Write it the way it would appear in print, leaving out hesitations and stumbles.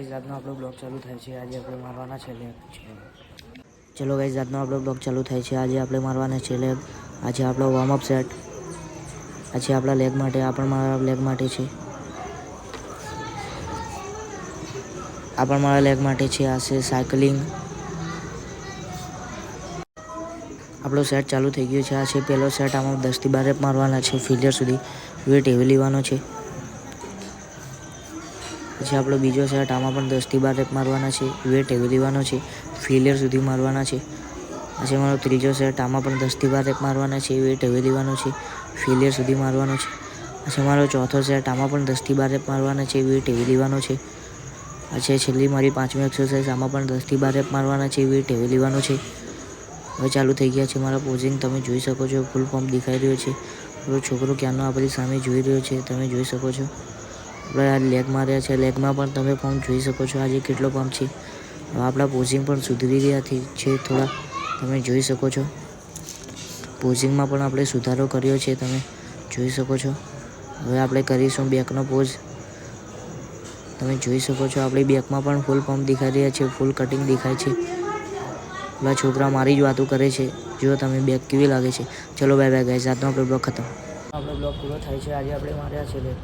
આજનો આપણો બ્લોગ ચાલુ થાય છે. આજે આપણે મારવાના છે લેગ. ચલો ગાઈઝ, આજનો આપણો બ્લોગ ચાલુ થાય છે. આજે આપણે મારવાના છે લેગ. આજે આપણો વોર્મઅપ સેટ. આજે આપણા લેગ માટે, મારા લેગ માટે છે. મારા લેગ માટે છે. આ છે સાયકલિંગ. આપણો સેટ ચાલુ થઈ ગયો છે. આ છે પહેલો સેટ. આમાં 10 થી 12 રેપ મારવાના છે. ફેલિયર સુધી વેટ હેવી લેવાનો છે. પછી આપણો બીજો સેટ. આમાં પણ 10 થી 12 રેપ મારવાના છે. વેટ હેવી લેવાનો છે. ફેલિયર સુધી મારવાના છે. આજે મારો ત્રીજો સેટ. આમાં પણ 10 થી 12 રેપ મારવાના છે. વેટ હેવી લેવાનો છે. ફેલિયર સુધી મારવાનો છે. આજે મારો ચોથો સેટ. આમાં પણ 10 થી 12 રેપ મારવાના છે. વેટ હેવી લેવાનો છે. આજે છેલ્લી મારી 5મી એક્સરસાઇઝ. આમાં પણ 10 થી 12 રેપ મારવાના છે. વેટ હેવી લેવાનો છે. હવે ચાલુ થઈ ગયા છે મારા પોઝિંગ. તમે જોઈ શકો છો. ફૂલ પંપ દેખાઈ રહ્યો છે. આપણો છોકરો ક્યાંનો આપણી સામે જોઈ રહ્યો છે. તમે જોઈ શકો છો. આપણે આ લેગ માર્યા છે. લેગમાં પણ તમે પંપ જોઈ શકો છો. આજે કેટલો પંપ છે. હવે આપણા પોઝિંગ પણ સુધરી રહ્યા છે થોડા. તમે જોઈ શકો છો. પોઝિંગમાં પણ આપણે સુધારો કર્યો છે. તમે જોઈ શકો છો. હવે આપણે કરીશું બેકનો પોઝ. તમે જોઈ શકો છો. આપણી બેકમાં પણ ફૂલ પંપ દેખાઈ રહ્યા છે. ફૂલ કટિંગ દેખાય છે. પેલા છોકરા મારી જ વાતો કરે છે. જો તમે બેક કેવી લાગે છે. ચલો બાય બાય ગાઈઝ. આજનો આપણો બ્લોગ ખતમ. આપણો બ્લોગ પૂરો થાય છે. આજે આપણે માર્યા છે લેગ.